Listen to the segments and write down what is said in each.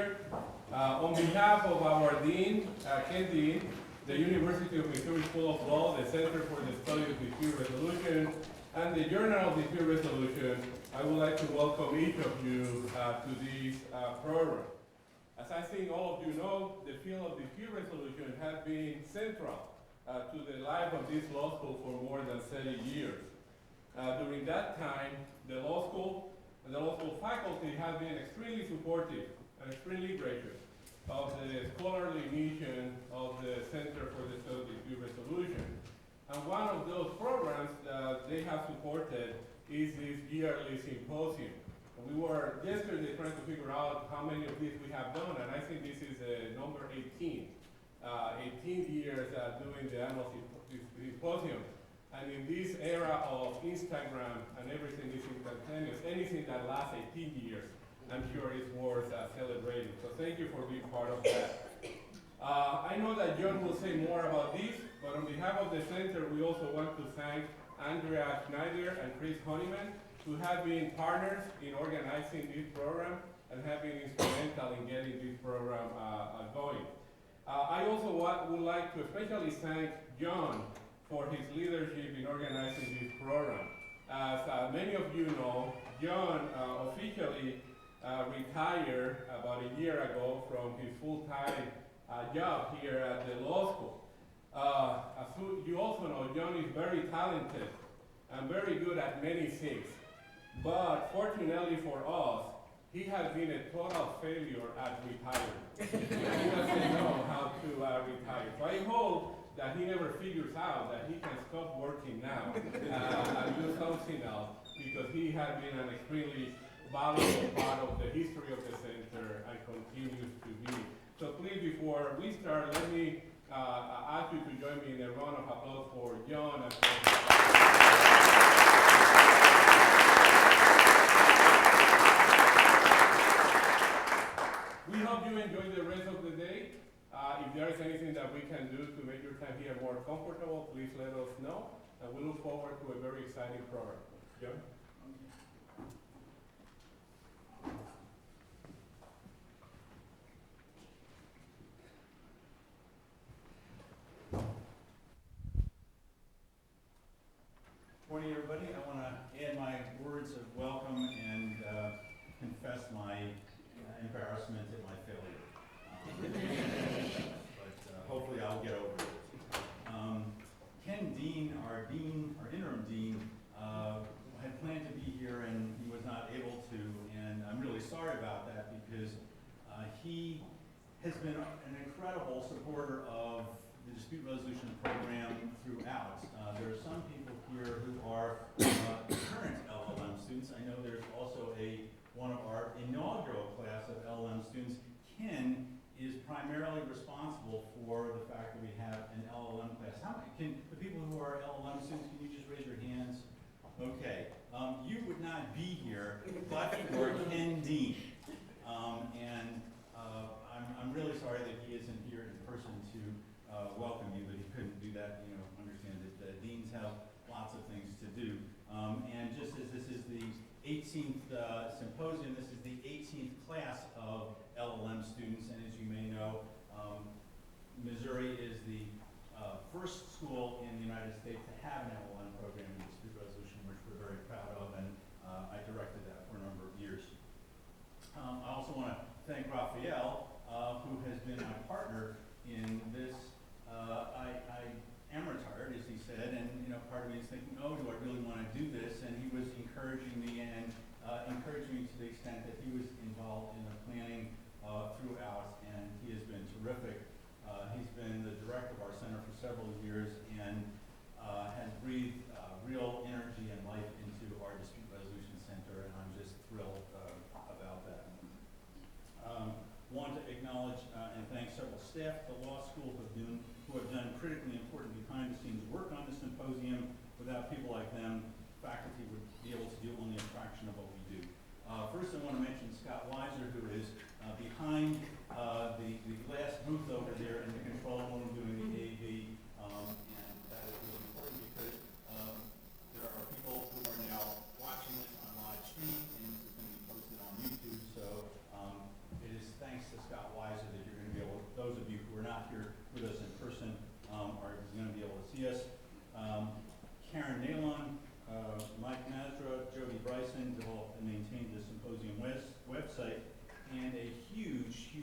here. On behalf of our Dean, Ken Dean, the University of Missouri School of Law, the Center for the Study of Dispute Resolution, and the Journal of Dispute Resolution, I would like to welcome each of you to this program. As I think all of you know, the field of dispute resolution has been central to the life of this law school for more than 30 years. During that time, the law school and the law school faculty have been extremely supportive and extremely gracious of the scholarly mission of the Center for the Study of Dispute Resolution. And one of those programs that they have supported is this yearly symposium. We were yesterday trying to figure out how many of these we have done, and I think this is number 18. 18 years doing the annual symposium. And in this era of Instagram and everything is instantaneous, anything that lasts 18 years, I'm sure is worth celebrating. So thank you for being part of that. I know that John will say more about this, but on behalf of the center, we also want to thank Andrea Schneider and Chris Honeymoon, who have been partners in organizing this program and have been instrumental in getting this program going. I also would like to especially thank John for his leadership in organizing this program. As many of you know, John officially retired about a year ago from his full-time job here at the law school. As you also know, John is very talented and very good at many things. But fortunately for us, he has been a total failure at retiring. He doesn't know how to retire. So I hope that he never figures out that he can stop working now and do something else, because he has been an extremely valuable part of the history of the center and continues to be. So please, before we start, let me ask you to join me in a round of applause for John. And we hope you enjoy the rest of the day. If there is anything that we can do to make your time here more comfortable, please let us know. And we look forward to a very exciting program. John? Morning, everybody. I want to add my words of welcome and confess my embarrassment at my failure. But hopefully I'll get over it. Ken Dean, our interim dean, had planned to be here and he was not able to, and I'm really sorry about that because he has been an incredible supporter of the dispute resolution program throughout. There are some people here who are current LLM students. I know there's also one of our inaugural class of LLM students. Ken is primarily responsible for the fact that we have an LLM class. The people who are LLM students, can you just raise your hands? Okay. You would not be here but for Ken Dean. I'm really sorry that he isn't here in person to welcome you, but he couldn't do that. Understand that deans have lots of things to do. And just as this is the 18th symposium, this is the 18th class of LLM students, and as you may know, Missouri is the first school in the United States to have an LLM program in dispute resolution, which we're very proud of, and I directed that for a number of years. I also want to thank Raphael, who has been my partner in this. I am retired, as he said, and part of me is thinking, oh, do I really want to do this? And he was encouraging me and encouraging me to the extent that he was involved in the planning throughout, and he has been terrific. He's been the director of our center for several years and has breathed real energy and life into our dispute resolution center, and I'm just thrilled about that. Want to acknowledge and thank several staff at the law school who have done critically important behind-the-scenes work on the symposium. Without people like them, faculty would be able to do only a fraction of what we do. First, I want to mention Scott Weiser, who is behind the glass booth over there in the control room doing the AV, and that is really important because there are people who are now watching this on live stream, and this is going to be posted on YouTube. So it is thanks to those of you who are not here with us in person are going to be able to see us. Karen Nalon, Mike Mazra, Jody Bryson developed and maintained the symposium website, and a huge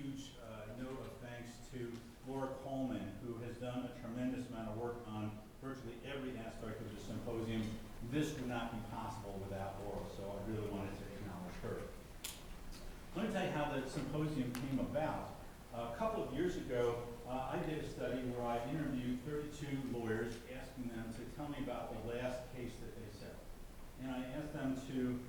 note of thanks to Laura Coleman, who has done a tremendous amount of work on virtually every aspect of the symposium. This would not be possible without Laura, so I really wanted to acknowledge her. Let me tell you how the symposium came about. A couple of years ago, I did a study where I interviewed 32 lawyers, asking them to tell me about the last case that they settled. And I asked them to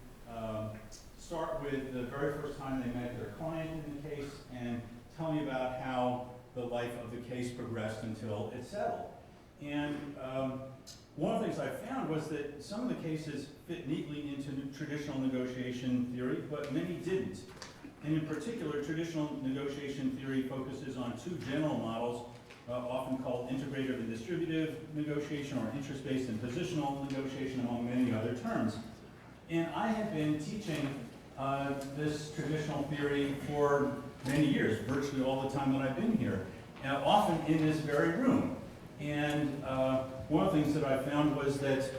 start with the very first time they met their client in the case and tell me about how the life of the case progressed until it settled. And one of the things I found was that some of the cases fit neatly into traditional negotiation theory, but many didn't. And in particular, traditional negotiation theory focuses on two general models, often called integrative and distributive negotiation, or interest-based and positional negotiation, among many other terms. And I have been teaching this traditional theory for many years, virtually all the time that I've been here, often in this very room. And one of the things that I found was that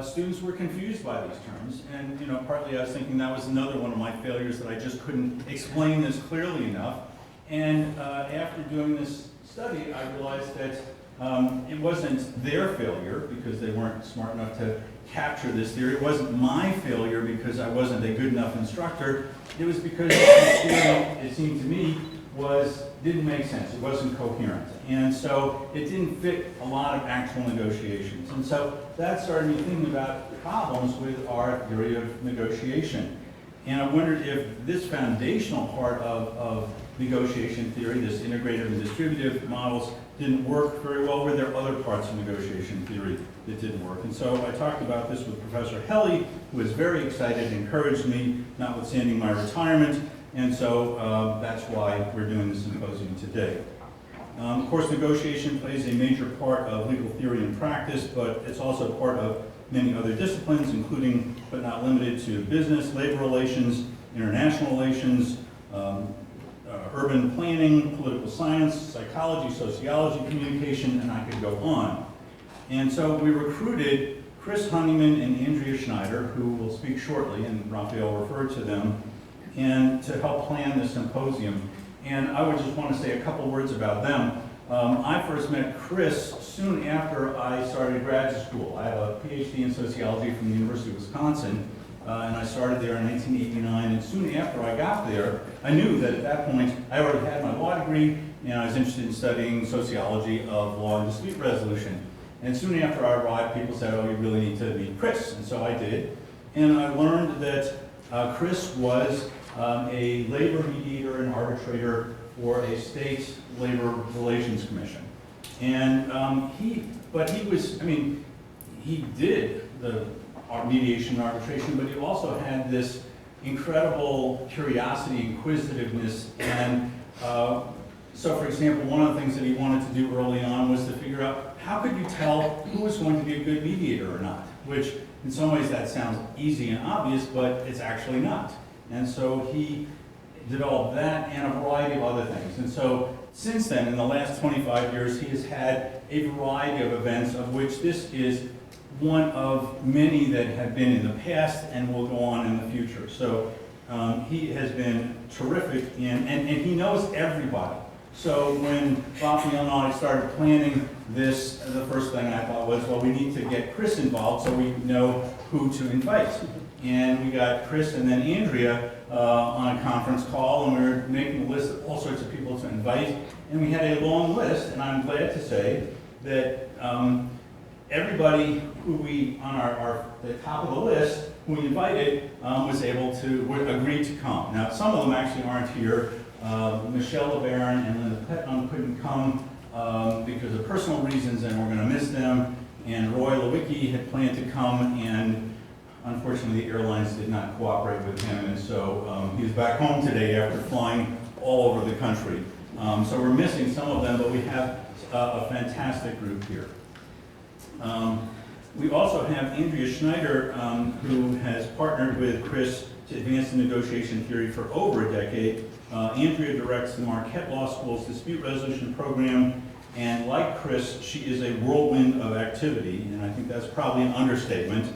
students were confused by these terms, and partly I was thinking that was another one of my failures, that I just couldn't explain this clearly enough. And after doing this study, I realized that it wasn't their failure because they weren't smart enough to capture this theory. It wasn't my failure because I wasn't a good enough instructor. It was because this theory, it seemed to me, didn't make sense. It wasn't coherent. And so it didn't fit a lot of actual negotiations. And so that started me thinking about problems with our theory of negotiation. And I wondered if this foundational part of negotiation theory, this integrative and distributive models, didn't work very well. Were there other parts of negotiation theory that didn't work? And so I talked about this with Professor Helly, who was very excited, encouraged me, notwithstanding my retirement. And so that's why we're doing this symposium today. Of course, negotiation plays a major part of legal theory and practice, but it's also part of many other disciplines, including, but not limited to, business, labor relations, international relations, urban planning, political science, psychology, sociology, communication, and I could go on. And so we recruited Chris Honeymoon and Andrea Schneider, who will speak shortly, and Raphael referred to them, and to help plan the symposium. And I would just want to say a couple words about them. I first met Chris soon after I started graduate school. I have a PhD in sociology from the University of Wisconsin, and I started there in 1989. And soon after I got there, I knew that at that point I already had my law degree, and I was interested in studying sociology of law and dispute resolution. And soon after I arrived, people said, "Oh, you really need to meet Chris." And so I did. And I learned that Chris was a labor mediator and arbitrator for a state labor relations commission. And he did the mediation and arbitration, but he also had this incredible curiosity, inquisitiveness, and so for example, one of the things that he wanted to do early on was to figure out how could you tell who was going to be a good mediator or not, which in some ways that sounds easy and obvious, but it's actually not. And so he developed that and a variety of other things. And so since then, in the last 25 years, he has had a variety of events, of which this is one of many that have been in the past and will go on in the future. So he has been terrific and he knows everybody. So when Raphael and I started planning this, the first thing I thought was, well, we need to get Chris involved so we know who to invite. And we got Chris and then Andrea on a conference call, and we were making a list of all sorts of people to invite. And we had a long list, and I'm glad to say that everybody who we, on the top of the list, who we invited, was able to, agreed to come. Now, some of them actually aren't here. Michelle LeBaron and Linda Petnam couldn't come because of personal reasons, and we're going to miss them. And Roy Lewicki had planned to come, and unfortunately the airlines did not cooperate with him, and so he's back home today after flying all over the country. So we're missing some of them, but we have a fantastic group here. We also have Andrea Schneider, who has partnered with Chris to advance the negotiation theory for over a decade. Andrea directs the Marquette Law School's dispute resolution program, and like Chris, she is a whirlwind of activity, and I think that's probably an understatement.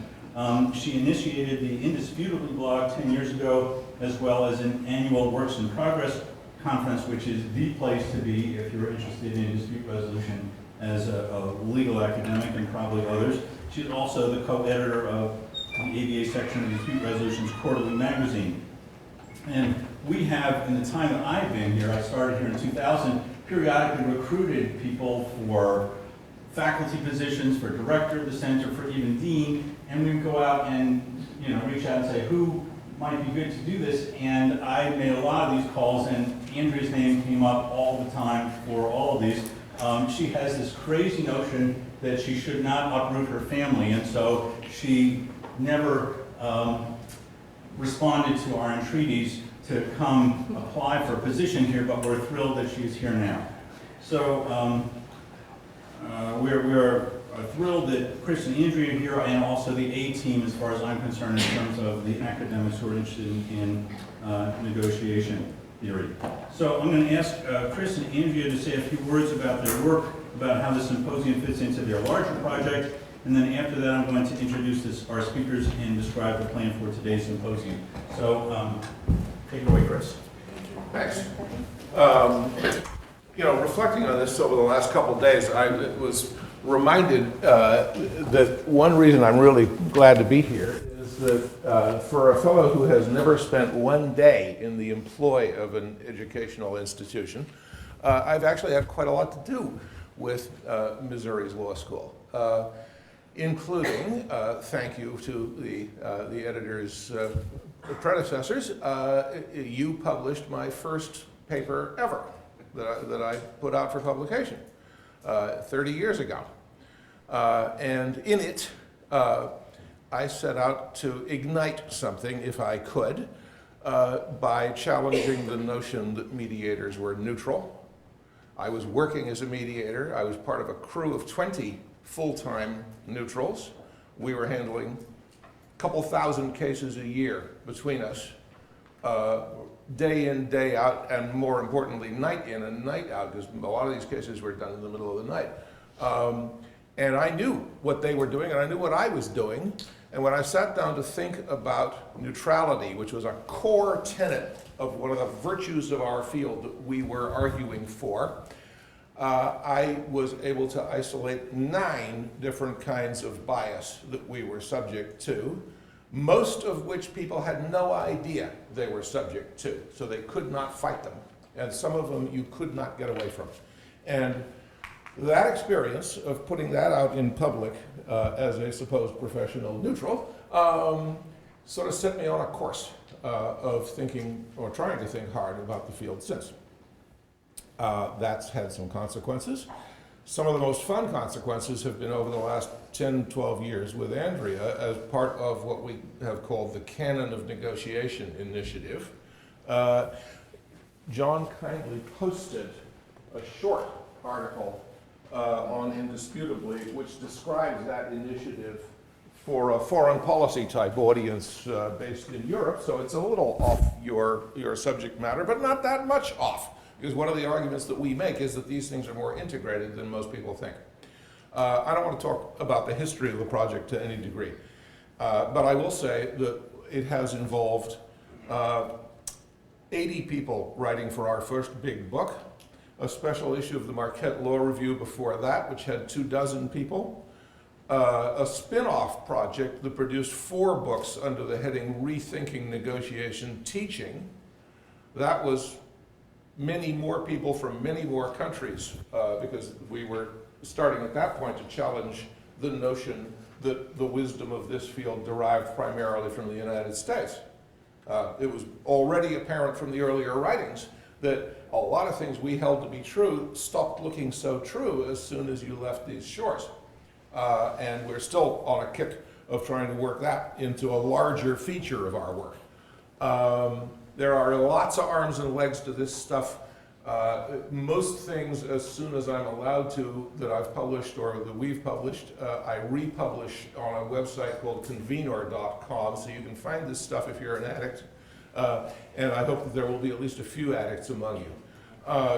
She initiated the Indisputably blog 10 years ago, as well as an annual Works in Progress conference, which is the place to be if you're interested in dispute resolution as a legal academic, and probably others. She's also the co-editor of the ABA section of Dispute Resolution's quarterly magazine. And we have, in the time that I've been here, I started here in 2000, periodically recruited people for faculty positions, for director of the center, for even dean, and we would go out and reach out and say, who might be good to do this? And I made a lot of these calls, and Andrea's name came up all the time for all of these. She has this crazy notion that she should not uproot her family, and so she never responded to our entreaties to come apply for a position here, but we're thrilled that she's here now. So we're thrilled that Chris and Andrea are here, and also the A-team, as far as I'm concerned, in terms of the academics who are interested in negotiation theory. So I'm going to ask Chris and Andrea to say a few words about their work, about how the symposium fits into their larger project, and then after that I'm going to introduce our speakers and describe the plan for today's symposium. So take it away, Chris. Thanks. Reflecting on this over the last couple of days, I was reminded that one reason I'm really glad to be here is that for a fellow who has never spent one day in the employ of an educational institution, I've actually had quite a lot to do with Missouri's law school, including, thank you to the editor's predecessors, you published my first paper ever that I put out for publication 30 years ago. And in it, I set out to ignite something, if I could, by challenging the notion that mediators were neutral. I was working as a mediator. I was part of a crew of 20 full-time neutrals. We were handling a couple thousand cases a year between us, day in, day out, and more importantly, night in and night out, because a lot of these cases were done in the middle of the night. And I knew what they were doing, and I knew what I was doing. And when I sat down to think about neutrality, which was a core tenet of one of the virtues of our field that we were arguing for, I was able to isolate 9 different kinds of bias that we were subject to, most of which people had no idea they were subject to, so they could not fight them. And some of them you could not get away from. And that experience of putting that out in public as a supposed professional neutral sort of set me on a course of thinking, or trying to think hard about the field since. That's had some consequences. Some of the most fun consequences have been over the last 10, 12 years with Andrea as part of what we have called the Canon of Negotiation Initiative. John kindly posted a short article on Indisputably, which describes that initiative for a foreign policy type audience based in Europe, so it's a little off your subject matter, but not that much off, because one of the arguments that we make is that these things are more integrated than most people think. I don't want to talk about the history of the project to any degree, but I will say that it has involved 80 people writing for our first big book, a special issue of the Marquette Law Review before that, which had 24 people, a spin-off project that produced 4 books under the heading Rethinking Negotiation Teaching. That was many more people from many more countries, because we were starting at that point to challenge the notion that the wisdom of this field derived primarily from the United States. It was already apparent from the earlier writings that a lot of things we held to be true stopped looking so true as soon as you left these shores. And we're still on a kick of trying to work that into a larger feature of our work. There are lots of arms and legs to this stuff. Most things, as soon as I'm allowed to, that I've published or that we've published, I republish on a website called convenor.com, so you can find this stuff if you're an addict. And I hope that there will be at least a few addicts among you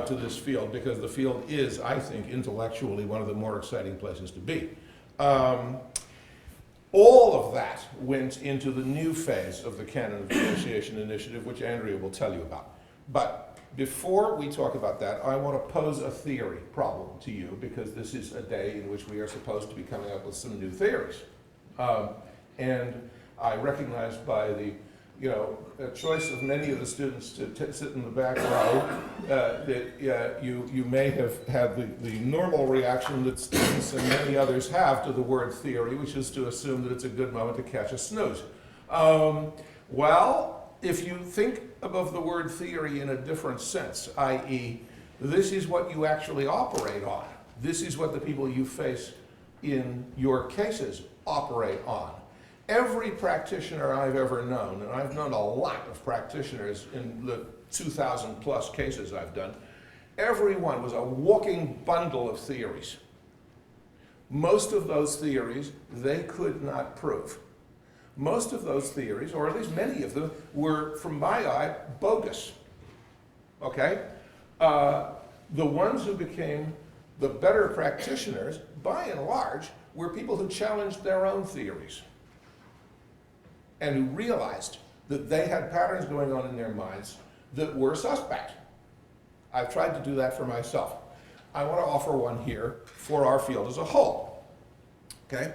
to this field, because the field is, I think, intellectually one of the more exciting places to be. All of that went into the new phase of the Canon of Negotiation Initiative, which Andrea will tell you about. But before we talk about that, I want to pose a theory problem to you, because this is a day in which we are supposed to be coming up with some new theories. And I recognize by the choice of many of the students to sit in the back row, that you may have had the normal reaction that students and many others have to the word theory, which is to assume that it's a good moment to catch a snooze. Well, if you think of the word theory in a different sense, i.e., this is what you actually operate on, this is what the people you face in your cases operate on. Every practitioner I've ever known, and I've known a lot of practitioners in the 2,000 plus cases I've done, everyone was a walking bundle of theories. Most of those theories they could not prove. Most of those theories, or at least many of them, were, from my eye, bogus. Okay? The ones who became the better practitioners, by and large, were people who challenged their own theories and who realized that they had patterns going on in their minds that were suspect. I've tried to do that for myself. I want to offer one here for our field as a whole. Okay?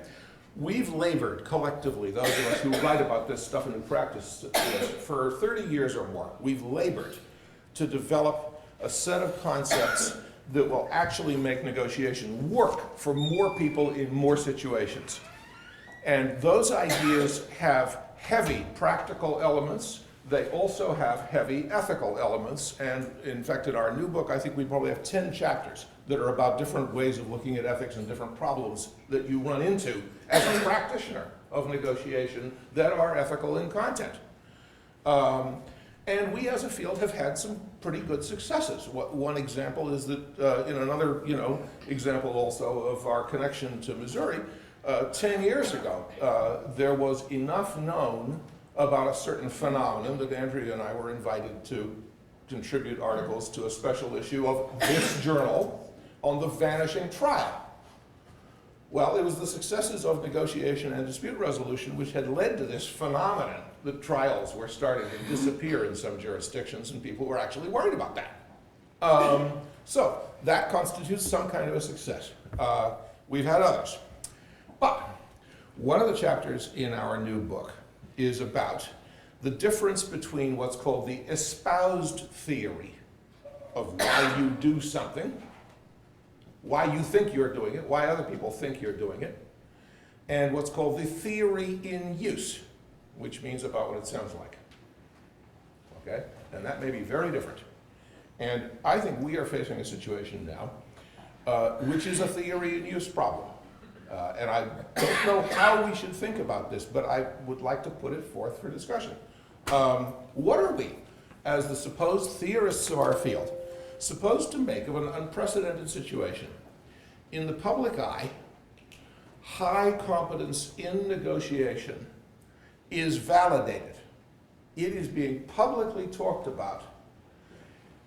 We've labored collectively, those of us who write about this stuff and who practice this, for 30 years or more. We've labored to develop a set of concepts that will actually make negotiation work for more people in more situations. And those ideas have heavy practical elements. They also have heavy ethical elements. And in fact, in our new book, I think we probably have 10 chapters that are about different ways of looking at ethics and different problems that you run into as a practitioner of negotiation that are ethical in content. And we as a field have had some pretty good successes. One example is that, in another example also of our connection to Missouri, 10 years ago, there was enough known about a certain phenomenon that Andrea and I were invited to contribute articles to a special issue of this journal on the vanishing trial. Well, it was the successes of negotiation and dispute resolution which had led to this phenomenon that trials were starting to disappear in some jurisdictions, and people were actually worried about that. So that constitutes some kind of a success. We've had others. But one of the chapters in our new book is about the difference between what's called the espoused theory of why you do something, why you think you're doing it, why other people think you're doing it, and what's called the theory in use, which means about what it sounds like. Okay? And that may be very different. And I think we are facing a situation now which is a theory in use problem. And I don't know how we should think about this, but I would like to put it forth for discussion. What are we, as the supposed theorists of our field, supposed to make of an unprecedented situation? In the public eye, high competence in negotiation is validated. It is being publicly talked about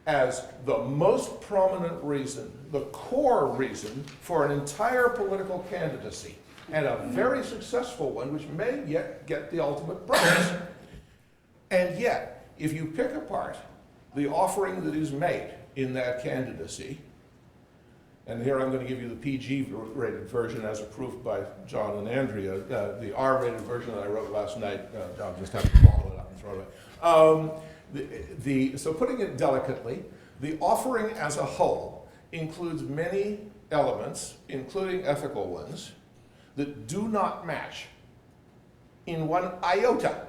as the most prominent reason, the core reason for an entire political candidacy, and a very successful one which may yet get the ultimate prize. And yet, if you pick apart the offering that is made in that candidacy, and here I'm going to give you the PG-rated version as approved by John and Andrea, the R-rated version that I wrote last night, I'll just have to bottle it up and throw it away. So putting it delicately, the offering as a whole includes many elements, including ethical ones, that do not match in one iota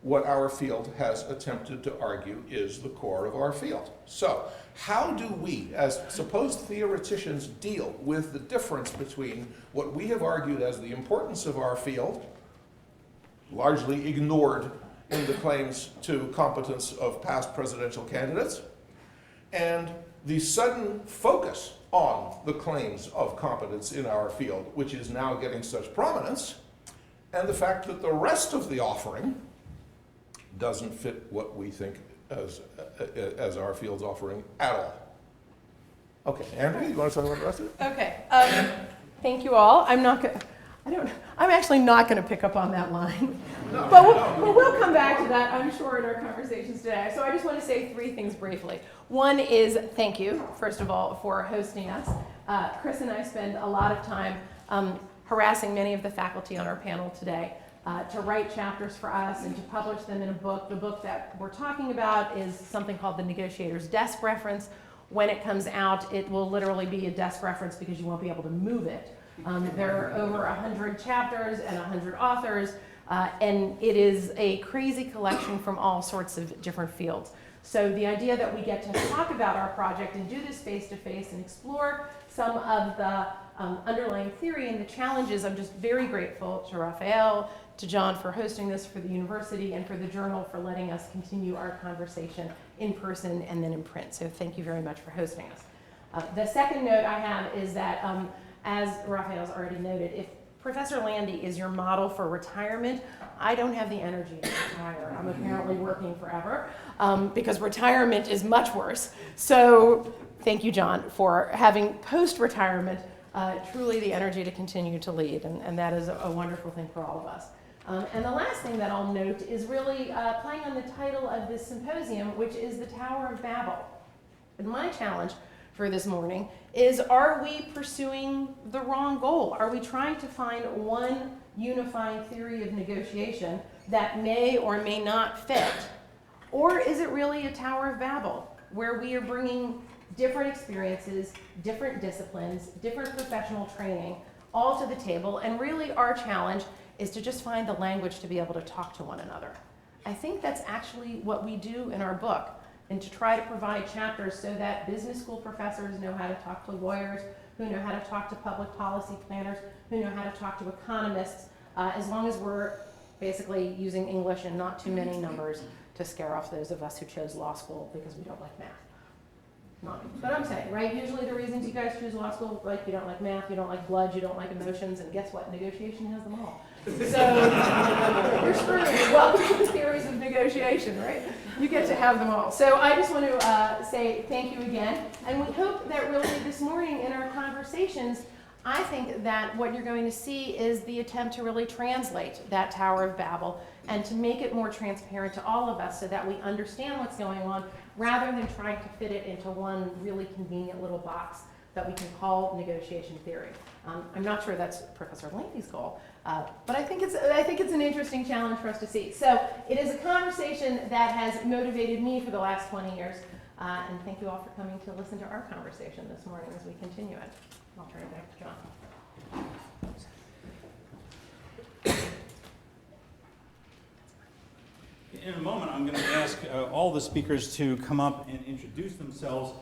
what our field has attempted to argue is the core of our field. So how do we, as supposed theoreticians, deal with the difference between what we have argued as the importance of our field, largely ignored in the claims to competence of past presidential candidates, and the sudden focus on the claims of competence in our field, which is now getting such prominence, and the fact that the rest of the offering doesn't fit what we think as our field's offering at all. Okay, Andrea, you want to talk about the rest of it? Okay. Thank you all. I'm actually not going to pick up on that line. But we'll come back to that, I'm sure, in our conversations today. So I just want to say three things briefly. One is thank you, first of all, for hosting us. Chris and I spend a lot of time harassing many of the faculty on our panel today to write chapters for us and to publish them in a book. The book that we're talking about is something called the Negotiator's Desk Reference. When it comes out, it will literally be a desk reference because you won't be able to move it. There are over 100 chapters and 100 authors, and it is a crazy collection from all sorts of different fields. So the idea that we get to talk about our project and do this face-to-face and explore some of the underlying theory and the challenges, I'm just very grateful to Raphael, to John for hosting this for the university, and for the journal for letting us continue our conversation in person and then in print. So thank you very much for hosting us. The second note I have is that, as Raphael's already noted, if Professor Landy is your model for retirement, I don't have the energy to retire. I'm apparently working forever because retirement is much worse. So thank you, John, for having post-retirement truly the energy to continue to lead, and that is a wonderful thing for all of us. And the last thing that I'll note is really playing on the title of this symposium, which is the Tower of Babel. And my challenge for this morning is, are we pursuing the wrong goal? Are we trying to find one unifying theory of negotiation that may or may not fit? Or is it really a Tower of Babel, where we are bringing different experiences, different disciplines, different professional training, all to the table, and really our challenge is to just find the language to be able to talk to one another. I think that's actually what we do in our book, and to try to provide chapters so that business school professors know how to talk to lawyers, who know how to talk to public policy planners, who know how to talk to economists, as long as we're basically using English and not too many numbers to scare off those of us who chose law school because we don't like math. But I'm saying, right, usually the reasons you guys choose law school, like you don't like math, you don't like blood, you don't like emotions, and guess what? Negotiation has them all. So you're screwed. Welcome to the theories of negotiation, right? You get to have them all. So I just want to say thank you again, and we hope that really this morning in our conversations, I think that what you're going to see is the attempt to really translate that Tower of Babel and to make it more transparent to all of us so that we understand what's going on, rather than trying to fit it into one really convenient little box that we can call negotiation theory. I'm not sure that's Professor Landy's goal, but I think it's an interesting challenge for us to see. So it is a conversation that has motivated me for the last 20 years, and thank you all for coming to listen to our conversation this morning as we continue it. I'll turn it back to John. In a moment, I'm going to ask all the speakers to come up and introduce themselves.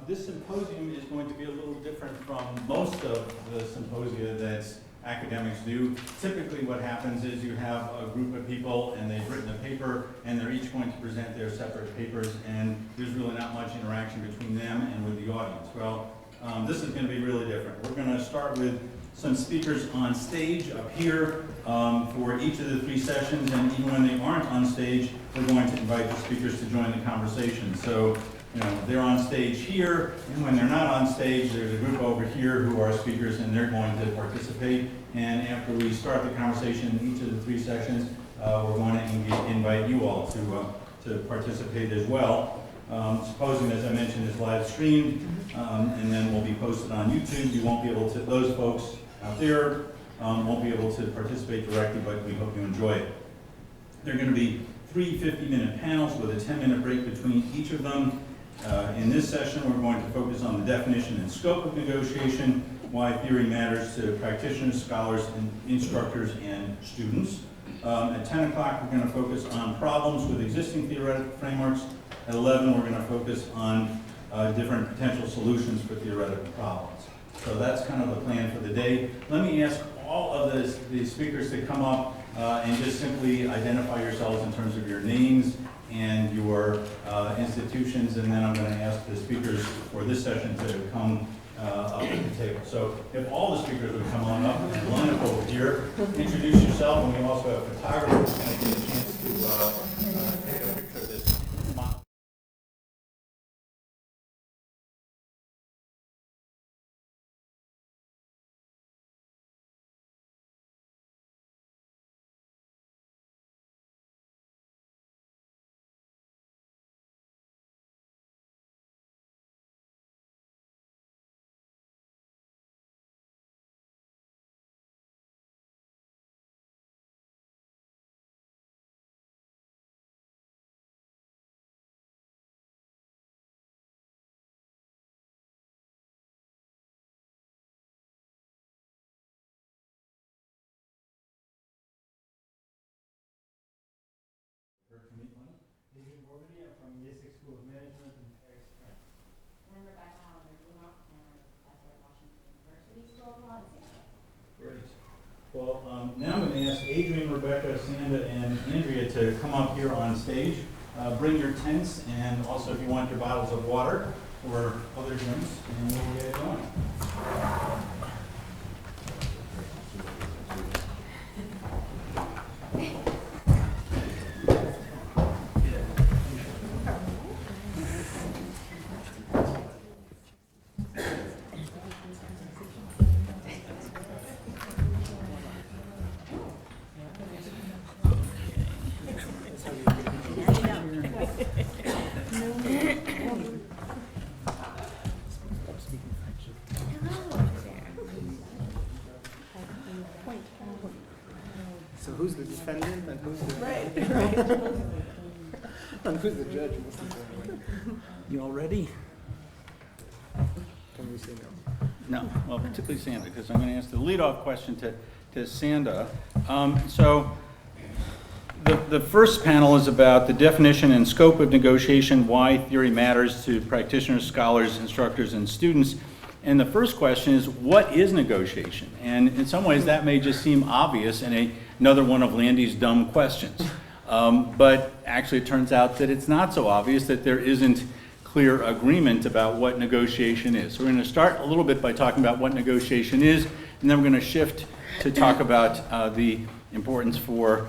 This symposium is going to be a little different from most of the symposia that academics do. Typically what happens is you have a group of people and they've written a paper and they're each going to present their separate papers, and there's really not much interaction between them and with the audience. Well, this is going to be really different. We're going to start with some speakers on stage up here for each of the 3 sessions, and even when they aren't on stage, we're going to invite the speakers to join the conversation. So, you know, they're on stage here, and when they're not on stage, there's a group over here who are speakers, and they're going to participate. And after we start the conversation in each of the 3 sessions, we're going to invite you all to participate as well. Supposing, as I mentioned, is live streamed, and then will be posted on YouTube. You won't be able to, those folks out there won't be able to participate directly, but we hope you enjoy it. There are going to be 3 50-minute panels with a 10-minute break between each of them. In this session, we're going to focus on the definition and scope of negotiation, why theory matters to practitioners, scholars, and instructors and students. At 10 o'clock, we're going to focus on problems with existing theoretical frameworks. At 11, we're going to focus on different potential solutions for theoretical problems. So that's kind of the plan for the day. Let me ask all of the speakers to come up and just simply identify yourselves in terms of your names and your institutions, and then I'm going to ask the speakers for this session to come up at the table. So if all the speakers would come on up and line up over here, introduce yourself, and we also have photographers going to get a chance take a picture of this model. Adrian Borbély, I'm from IÉSEG School of Management in Paris, France. I'm Rebecca Hollander-Blumoff, and I'm a professor at Washington University School of Law in Seattle. Great. Well, now I'm going to ask Adrian, Rebecca, Sanda, and Andrea to come up here on stage. Bring your tents, and also if you want your bottles of water or other drinks, and we'll get going. So who's the defendant and who's the Right. and who's the judge? You all ready? Can we say no? No, well, particularly Sanda, because I'm going to ask the leadoff question to Sanda. So the first panel is about the definition and scope of negotiation, why theory matters to practitioners, scholars, instructors, and students. And the first question is, what is negotiation? And in some ways, that may just seem obvious in another one of Landy's dumb questions. But actually, it turns out that it's not so obvious, that there isn't clear agreement about what negotiation is. So we're going to start a little bit by talking about what negotiation is, and then we're going to shift to talk about the importance in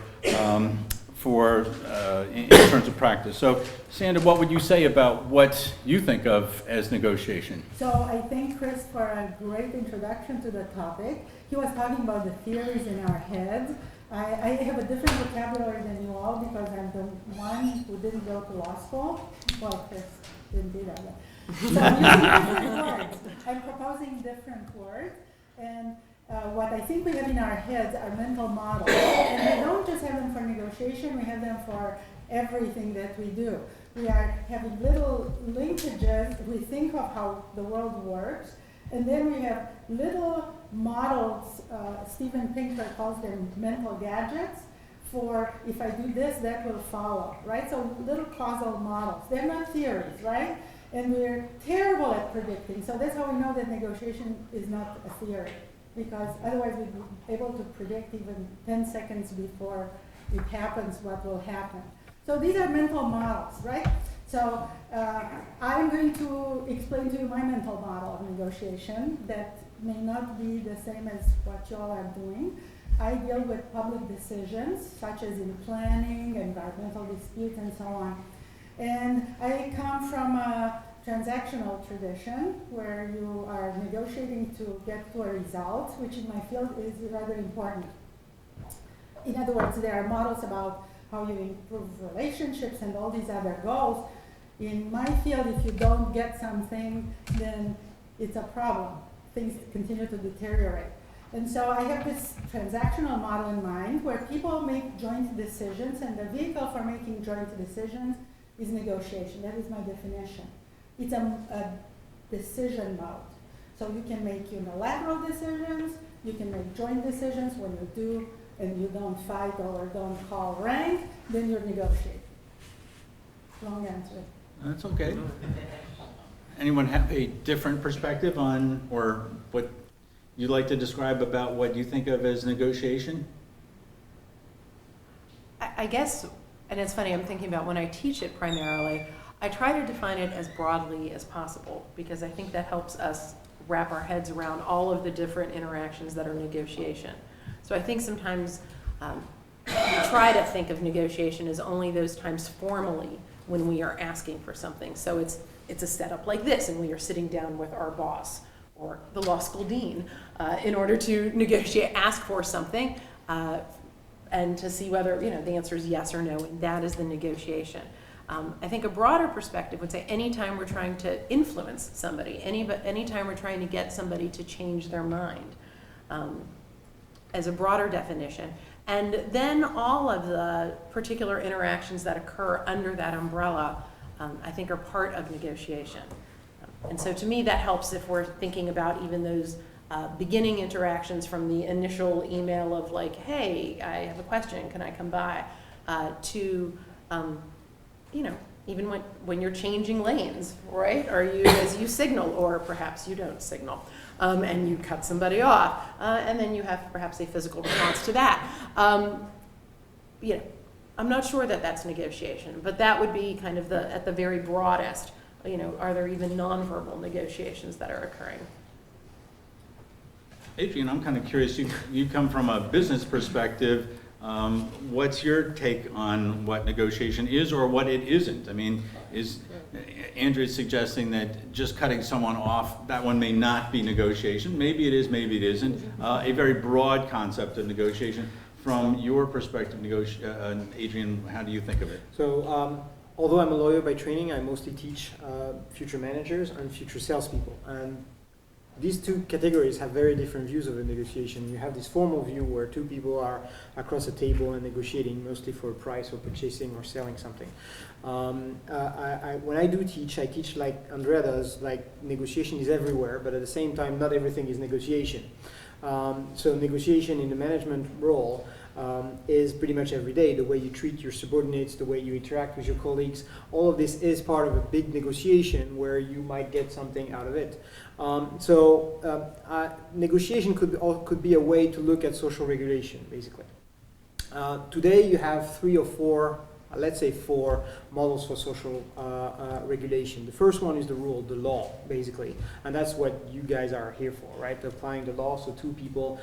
terms of practice. So, Sanda, what would you say about what you think of as negotiation? So I thank Chris for a great introduction to the topic. He was talking about the theories in our heads. I have a different vocabulary than you all because I'm the one who didn't go to law school. Well, Chris didn't do that. So I'm using different words. I'm proposing different words. And what I think we have in our heads are mental models. And we don't just have them for negotiation, we have them for everything that we do. We are having little linkages. We think of how the world works. And then we have little models, Steven Pinker calls them mental gadgets, for if I do this, that will follow, right? So little causal models. They're not theories, right? And we're terrible at predicting. So that's how we know that negotiation is not a theory, because otherwise we'd be able to predict even 10 seconds before it happens what will happen. So these are mental models, right? So I'm going to explain to you my mental model of negotiation that may not be the same as what you all are doing. I deal with public decisions, such as in planning, environmental disputes, and so on. And I come from a transactional tradition where you are negotiating to get to a result, which in my field is rather important. In other words, there are models about how you improve relationships and all these other goals. In my field, if you don't get something, then it's a problem. Things continue to deteriorate. And so I have this transactional model in mind where people make joint decisions, and the vehicle for making joint decisions is negotiation. That is my definition. It's a decision mode. So you can make unilateral decisions, you can make joint decisions. When you do and you don't fight or don't call rank, then you're negotiating. Long answer. That's okay. Anyone have a different perspective on, or what you'd like to describe about what you think of as negotiation? I guess, and it's funny, I'm thinking about when I teach it primarily, I try to define it as broadly as possible because I think that helps us wrap our heads around all of the different interactions that are negotiation. So I think sometimes try to think of negotiation as only those times formally when we are asking for something. So it's a setup like this, and we are sitting down with our boss or the law school dean in order to negotiate, ask for something, and to see whether, you know, the answer is yes or no, and that is the negotiation. I think a broader perspective would say anytime we're trying to influence somebody, anytime we're trying to get somebody to change their mind, as a broader definition. And then all of the particular interactions that occur under that umbrella, I think, are part of negotiation. And so to me, that helps if we're thinking about even those beginning interactions from the initial email of like, hey, I have a question, can I come by? To, you know, even when you're changing lanes, right? Or as you signal, or perhaps you don't signal, and you cut somebody off, and then you have perhaps a physical response to that. You know, I'm not sure that that's negotiation, but that would be kind of at the very broadest. You know, are there even nonverbal negotiations that are occurring? Adrian, I'm kind of curious, you come from a business perspective. What's your take on what negotiation is or what it isn't? I mean, is Andrea suggesting that just cutting someone off, that one may not be negotiation? Maybe it is, maybe it isn't. A very broad concept of negotiation. From your perspective, Adrian, how do you think of it? So, although I'm a lawyer by training, I mostly teach future managers and future salespeople. And these two categories have very different views of the negotiation. You have this formal view where two people are across a table and negotiating mostly for a price or purchasing or selling something. When I do teach, I teach like Andrea does, like negotiation is everywhere, but at the same time, not everything is negotiation. So negotiation in the management role is pretty much every day. The way you treat your subordinates, the way you interact with your colleagues, all of this is part of a big negotiation where you might get something out of it. Negotiation could be a way to look at social regulation, basically. Today you have 3 or 4, let's say 4 models for social regulation. The first one is the rule, the law, basically. And that's what you guys are here for, right? Applying the law, so 2 people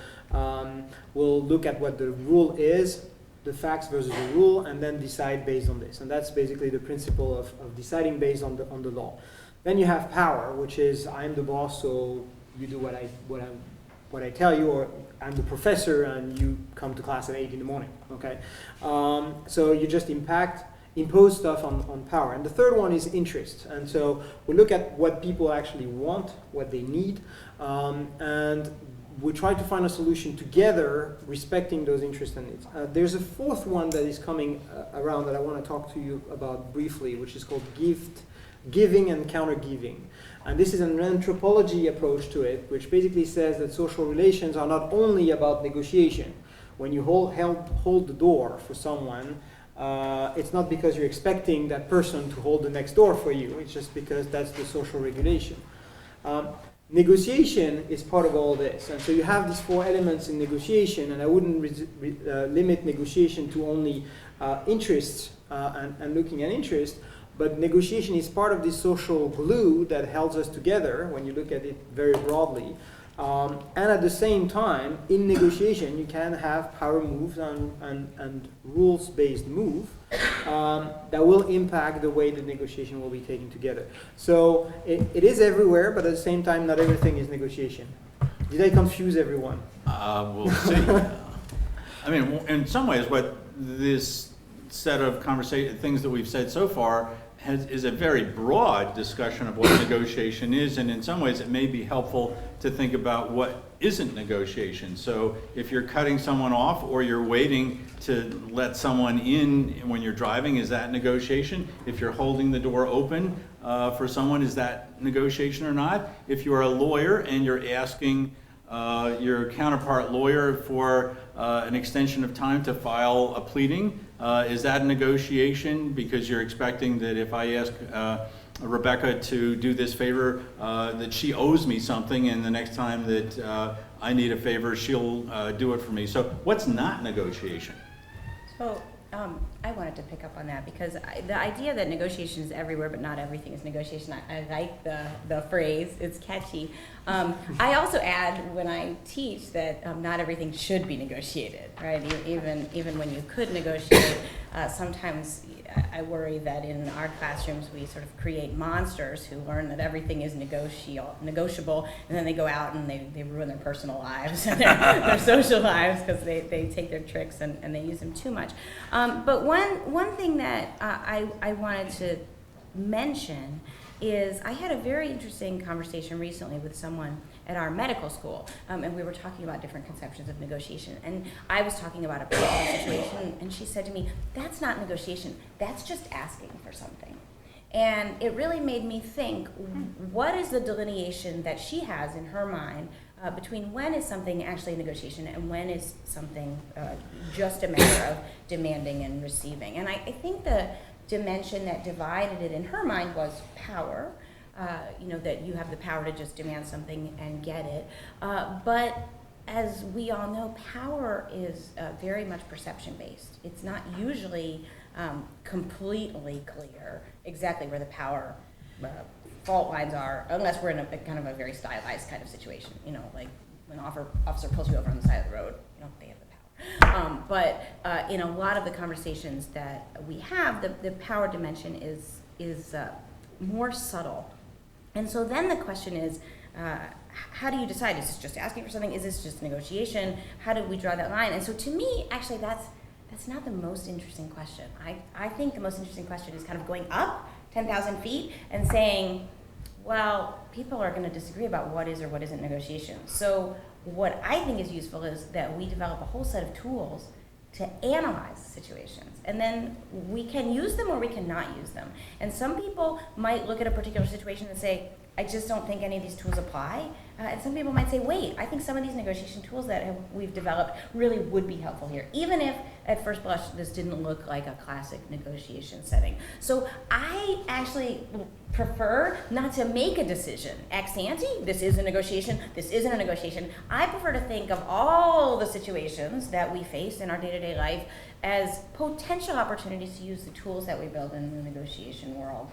will look at what the rule is, the facts versus the rule, and then decide based on this. And that's basically the principle of deciding based on the law. Then you have power, which is I'm the boss, so you do what I tell you, or I'm the professor and you come to class at 8 in the morning, okay? So you just impose stuff on power. And the third one is interest. And so we look at what people actually want, what they need, and we try to find a solution together, respecting those interests and needs. There's a fourth one that is coming around that I want to talk to you about briefly, which is called giving and counter-giving. And this is an anthropology approach to it, which basically says that social relations are not only about negotiation. When you hold the door for someone, it's not because you're expecting that person to hold the next door for you. It's just because that's the social regulation. Negotiation is part of all this. And so you have these 4 elements in negotiation, and I wouldn't limit negotiation to only interests and looking at interest. But negotiation is part of this social glue that holds us together when you look at it very broadly. And at the same time, in negotiation, you can have power moves and rules-based move that will impact the way the negotiation will be taken together. So it is everywhere, but at the same time, not everything is negotiation. Did I confuse everyone? We'll see. I mean, in some ways, what this set of things that we've said so far is a very broad discussion of what negotiation is, and in some ways it may be helpful to think about what isn't negotiation. So if you're cutting someone off or you're waiting to let someone in when you're driving, is that negotiation? If you're holding the door open for someone, is that negotiation or not? If you're a lawyer and you're asking your counterpart lawyer for an extension of time to file a pleading, is that a negotiation because you're expecting that if I ask Rebecca to do this favor, that she owes me something, and the next time that I need a favor, she'll do it for me. So what's not negotiation? So I wanted to pick up on that because the idea that negotiation is everywhere, but not everything is negotiation. I like the phrase; it's catchy. I also add when I teach that not everything should be negotiated, right? Even when you could negotiate, sometimes I worry that in our classrooms we sort of create monsters who learn that everything is negotiable, and then they go out and they ruin their personal lives and their social lives because they take their tricks and they use them too much. But one thing that I wanted to mention is I had a very interesting conversation recently with someone at our medical school, and we were talking about different conceptions of negotiation. And I was talking about a particular situation, and she said to me, "That's not negotiation, that's just asking for something." And it really made me think, what is the delineation that she has in her mind between when is something actually a negotiation and when is something just a matter of demanding and receiving? And I think the dimension that divided it in her mind was power, that you have the power to just demand something and get it. But as we all know, power is very much perception-based. It's not usually completely clear exactly where the power fault lines are, unless we're in a kind of a very stylized kind of situation, like when an officer pulls you over on the side of the road, they have the power. But in a lot of the conversations that we have, the power dimension is more subtle. And so then the question is, how do you decide? Is this just asking for something? Is this just negotiation? How do we draw that line? And so to me, actually, that's not the most interesting question. I think the most interesting question is kind of going up 10,000 feet and saying, well, people are going to disagree about what is or what isn't negotiation. So what I think is useful is that we develop a whole set of tools to analyze situations. And then we can use them or we cannot use them. And some people might look at a particular situation and say, I just don't think any of these tools apply. And some people might say, wait, I think some of these negotiation tools that we've developed really would be helpful here, even if at first blush this didn't look like a classic negotiation setting. So I actually prefer not to make a decision ex ante. This is a negotiation, this isn't a negotiation. I prefer to think of all the situations that we face in our day-to-day life as potential opportunities to use the tools that we build in the negotiation world.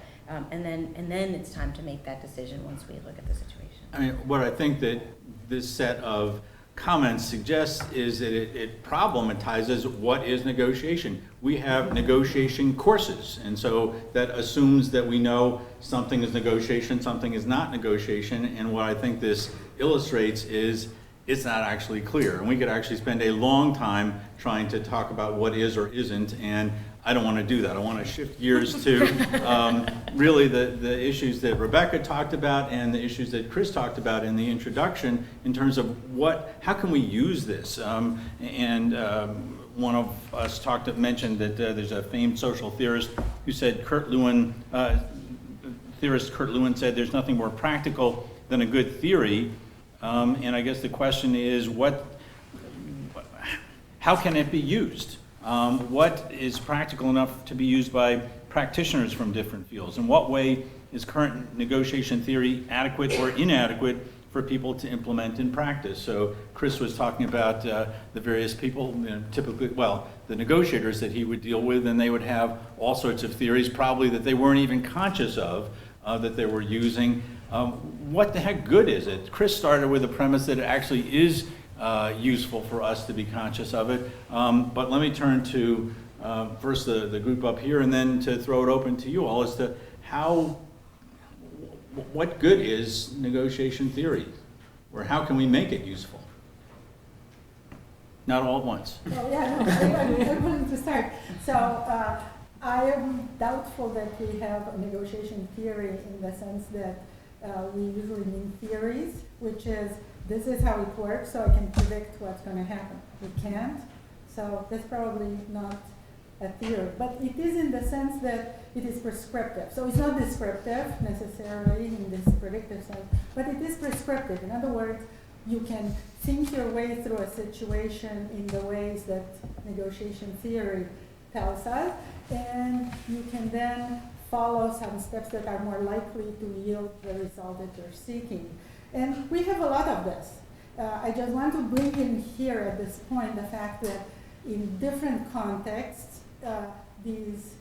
And then it's time to make that decision once we look at the situation. I mean, what I think that this set of comments suggests is that it problematizes what is negotiation. We have negotiation courses, and so that assumes that we know something is negotiation, something is not negotiation, and what I think this illustrates is it's not actually clear. And we could actually spend a long time trying to talk about what is or isn't, and I don't want to do that. I want to shift gears to really the issues that Rebecca talked about and the issues that Chris talked about in the introduction in terms of how can we use this? One of us mentioned that there's a famed social theorist who said, theorist Kurt Lewin said, there's nothing more practical than a good theory. And I guess the question is, how can it be used? What is practical enough to be used by practitioners from different fields? In what way is current negotiation theory adequate or inadequate for people to implement in practice? So Chris was talking about the various people, typically, the negotiators that he would deal with, and they would have all sorts of theories, probably that they weren't even conscious of, that they were using. What the heck good is it? Chris started with a premise that it actually is useful for us to be conscious of it. But let me turn to first the group up here and then to throw it open to you all as to what good is negotiation theory, or how can we make it useful? Not all at once. Well, I wanted to start. So I am doubtful that we have a negotiation theory in the sense that we usually mean theories, which is this is how it works, so I can predict what's going to happen. We can't, so that's probably not a theory. But it is in the sense that it is prescriptive. So it's not descriptive necessarily in this predictive sense, but it is prescriptive. In other words, you can think your way through a situation in the ways that negotiation theory tells us, and you can then follow some steps that are more likely to yield the result that you're seeking. And we have a lot of this. I just want to bring in here at this point the fact that in different contexts, these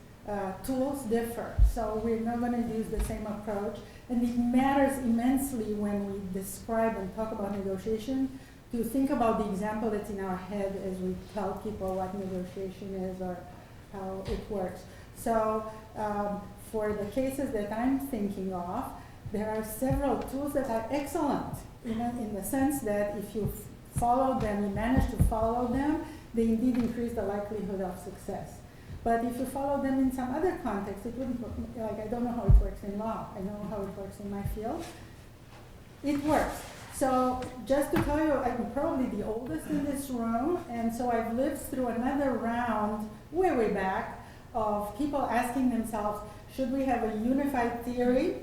tools differ. So we're not going to use the same approach. And it matters immensely when we describe and talk about negotiation to think about the example that's in our head as we tell people what negotiation is or how it works. So for the cases that I'm thinking of, there are several tools that are excellent in the sense that if you follow them, you manage to follow them, they indeed increase the likelihood of success. But if you follow them in some other context, it wouldn't, like I don't know how it works in law, I know how it works in my field. It works. So just to tell you, I'm probably the oldest in this room, and so I've lived through another round, way back, of people asking themselves, should we have a unified theory?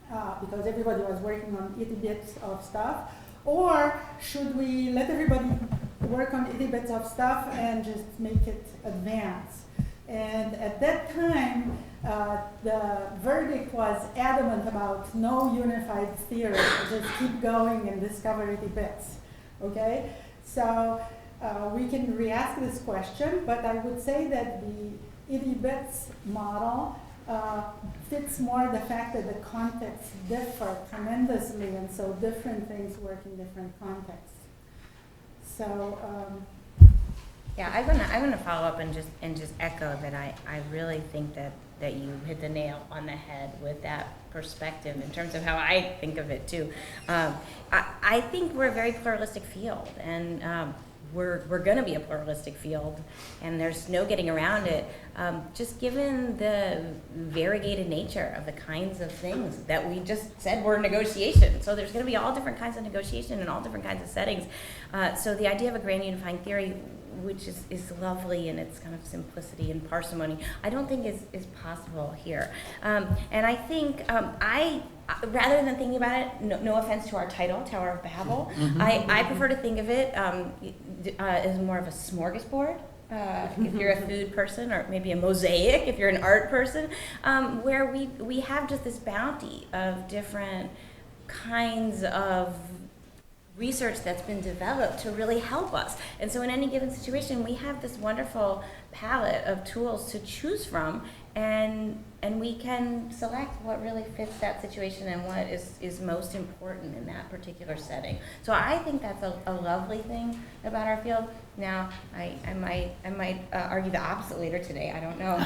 Because everybody was working on itty bits of stuff, or should we let everybody work on itty bits of stuff and just make it advance? And at that time, the verdict was adamant about no unified theory, just keep going and discover itty bits, okay? So we can re-ask this question, but I would say that the itty bits model fits more the fact that the contexts differ tremendously, and so different things work in different contexts. So, yeah, I'm gonna follow up and just echo that I really think that you hit the nail on the head with that perspective in terms of how I think of it too. I think we're a very pluralistic field, and we're going to be a pluralistic field, and there's no getting around it, just given the variegated nature of the kinds of things that we just said were negotiation. So there's going to be all different kinds of negotiation in all different kinds of settings. So the idea of a grand unifying theory, which is lovely in its kind of simplicity and parsimony, I don't think is possible here. And I think rather than thinking about it, no offense to our title, Tower of Babel, I prefer to think of it as more of a smorgasbord. If you're a food person, or maybe a mosaic if you're an art person, where we have just this bounty of different kinds of research that's been developed to really help us. And so in any given situation, we have this wonderful palette of tools to choose from, and we can select what really fits that situation and what is most important in that particular setting. So I think that's a lovely thing about our field. Now, I might argue the opposite later today. I don't know.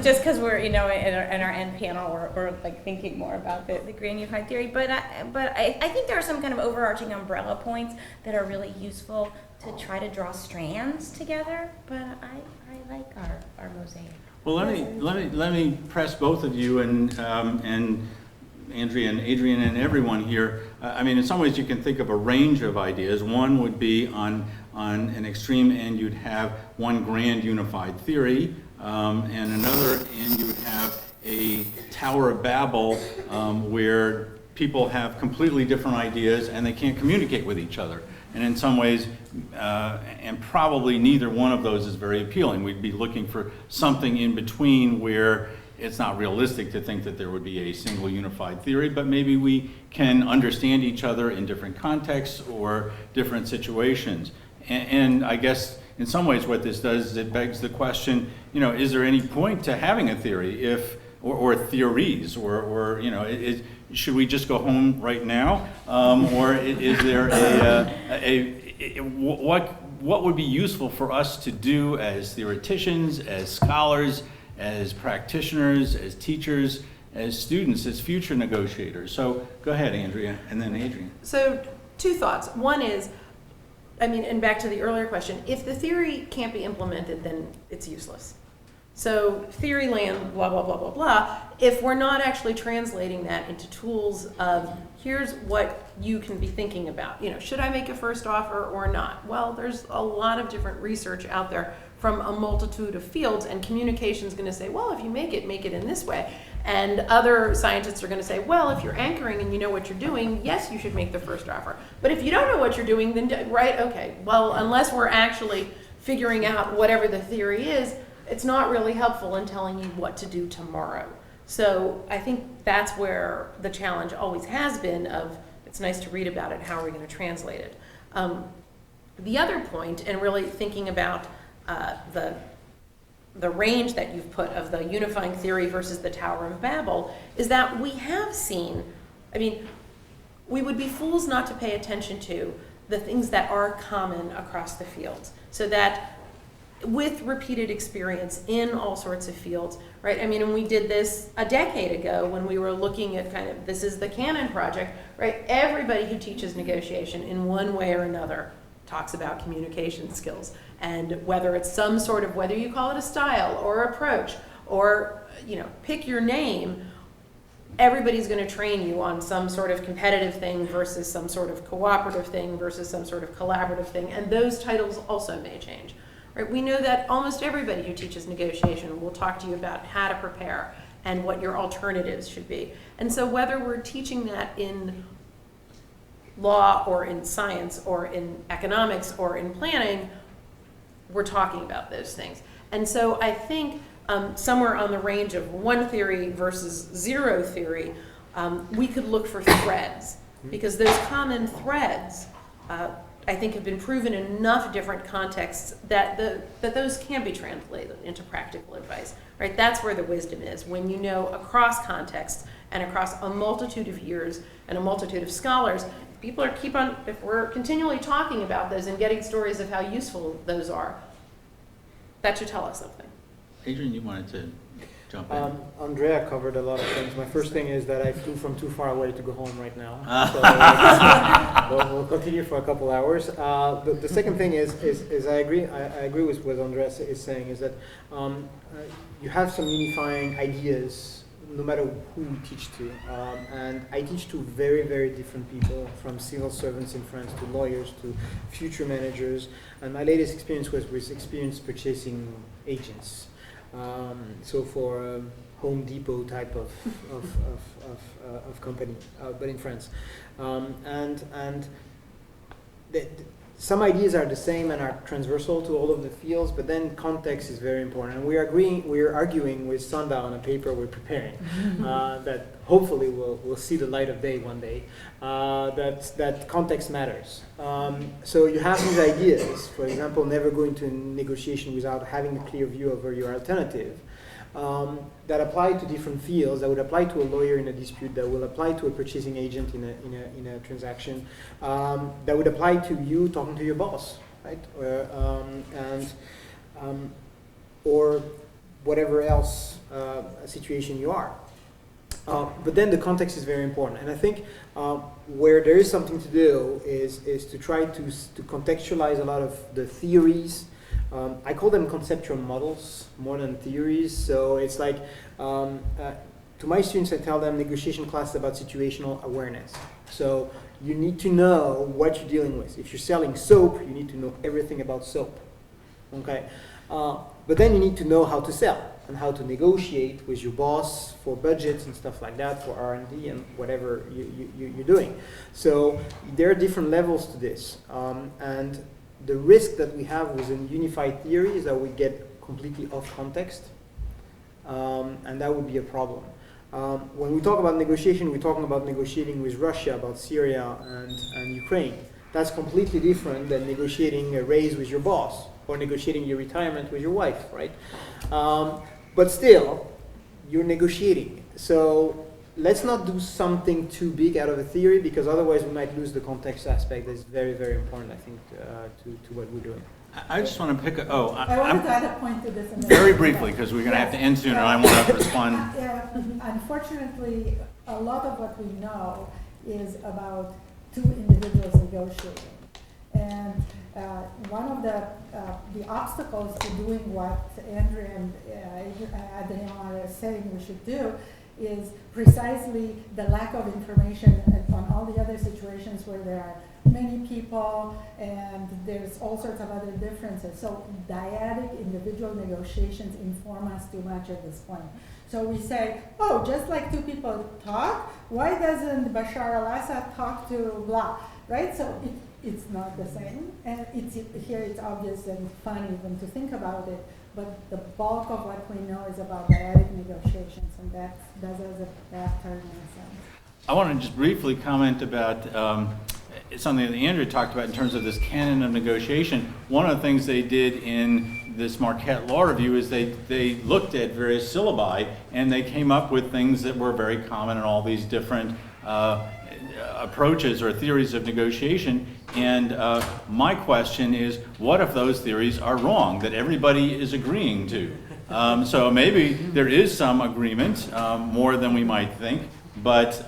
Just because we're in our end panel, we're like thinking more about the grand unified theory. But I think there are some kind of overarching umbrella points that are really useful to try to draw strands together. But I like our mosaic. Well, let me press both of you and Andrea and Adrian and everyone here. I mean, in some ways, you can think of a range of ideas. One would be on an extreme end, you'd have one grand unified theory, and another end, you would have a Tower of Babel where people have completely different ideas and they can't communicate with each other. And in some ways, and probably neither one of those is very appealing. We'd be looking for something in between where it's not realistic to think that there would be a single unified theory, but maybe we can understand each other in different contexts or different situations. And I guess in some ways what this does is it begs the question, is there any point to having a theory or theories, or should we just go home right now? Or is there what would be useful for us to do as theoreticians, as scholars, as practitioners, as teachers, as students, as future negotiators? So go ahead, Andrea, and then Adrian. So 2 thoughts. One is, and back to the earlier question, if the theory can't be implemented, then it's useless. So theory land, blah, blah, blah, blah, blah. If we're not actually translating that into tools of, here's what you can be thinking about. Should I make a first offer or not? Well, there's a lot of different research out there from a multitude of fields, and communication is going to say, well, if you make it in this way. And other scientists are going to say, well, if you're anchoring and you know what you're doing, yes, you should make the first offer. But if you don't know what you're doing, then, right, okay, well, unless we're actually figuring out whatever the theory is, it's not really helpful in telling you what to do tomorrow. So I think that's where the challenge always has been of, it's nice to read about it, how are we going to translate it? The other point, and really thinking about the the range that you've put of the unifying theory versus the Tower of Babel is that we have seen, I mean, we would be fools not to pay attention to the things that are common across the fields. So that with repeated experience in all sorts of fields, right? I mean, and we did this a decade ago when we were looking at kind of, this is the Canon project, right? Everybody who teaches negotiation in one way or another talks about communication skills. And whether it's some sort of, whether you call it a style or approach or, you know, pick your name, everybody's going to train you on some sort of competitive thing versus some sort of cooperative thing versus some sort of collaborative thing. And those titles also may change. Right? We know that almost everybody who teaches negotiation will talk to you about how to prepare and what your alternatives should be. And so whether we're teaching that in law or in science or in economics or in planning, we're talking about those things. And so I think somewhere on the range of one theory versus zero theory, we could look for threads, because those common threads I think have been proven in enough different contexts that those can be translated into practical advice, right? That's where the wisdom is, when you know across contexts and across a multitude of years and a multitude of scholars, people are if we're continually talking about those and getting stories of how useful those are, that should tell us something. Adrian, you wanted to jump in. Andrea covered a lot of things. My first thing is that I flew from too far away to go home right now. So we'll continue for a couple hours. The second thing is I agree with what Andrea is saying, is that you have some unifying ideas no matter who you teach to. And I teach to very, very different people, from civil servants in France to lawyers to future managers. And my latest experience was with experienced purchasing agents. So for Home Depot type of company, but in France, and some ideas are the same and are transversal to all of the fields, but then context is very important. And we're arguing with Sanda on a paper we're preparing that hopefully will see the light of day one day. That context matters. So you have these ideas, for example, never go into a negotiation without having a clear view of your alternative, that apply to different fields, that would apply to a lawyer in a dispute, that will apply to a purchasing agent in a transaction, that would apply to you talking to your boss, right? Or whatever else situation you are. But then the context is very important, and I think where there is something to do is to try to contextualize a lot of the theories. I call them conceptual models more than theories. So it's like, to my students, I tell them negotiation class is about situational awareness. So you need to know what you're dealing with. If you're selling soap, you need to know everything about soap. Okay, but then you need to know how to sell and how to negotiate with your boss for budgets and stuff like that, for R&D and whatever you're doing. So there are different levels to this, and the risk that we have with a unified theory is that we get completely off context, and that would be a problem. When we talk about negotiation, we're talking about negotiating with Russia about Syria and Ukraine. That's completely different than negotiating a raise with your boss or negotiating your retirement with your wife, right? But still, you're negotiating. So let's not do something too big out of a theory, because otherwise we might lose the context aspect that's very, very important, I think, to what we're doing. I just want to pick a, I wanted to add a point to this. very briefly, because we're going to have to end soon, and I want to respond. Unfortunately, a lot of what we know is about two individuals negotiating. And one of the obstacles to doing what Andrea and Adrian are saying we should do is precisely the lack of information on all the other situations where there are many people and there's all sorts of other differences. So dyadic individual negotiations inform us too much at this point. So we say, oh, just like two people talk, why doesn't Bashar al-Assad talk to blah, right? So it's not the same. And here it's obvious and fun even to think about it. But the bulk of what we know is about dyadic negotiations, and that does us a bad turn in a sense. I want to just briefly comment about something that Andrea talked about in terms of this canon of negotiation. One of the things they did in this Marquette Law Review is they looked at various syllabi and they came up with things that were very common in all these different approaches or theories of negotiation. And my question is, what if those theories are wrong, that everybody is agreeing to? So maybe there is some agreement, more than we might think, but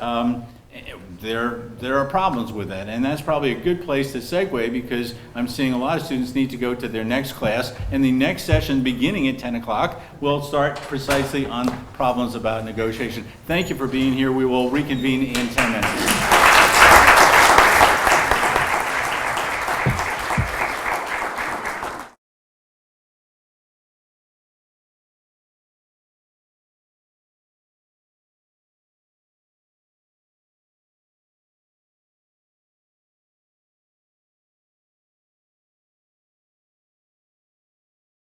there are problems with that. And that's probably a good place to segue, because I'm seeing a lot of students need to go to their next class, and the next session beginning at 10 o'clock will start precisely on problems about negotiation. Thank you for being here. We will reconvene in 10 minutes.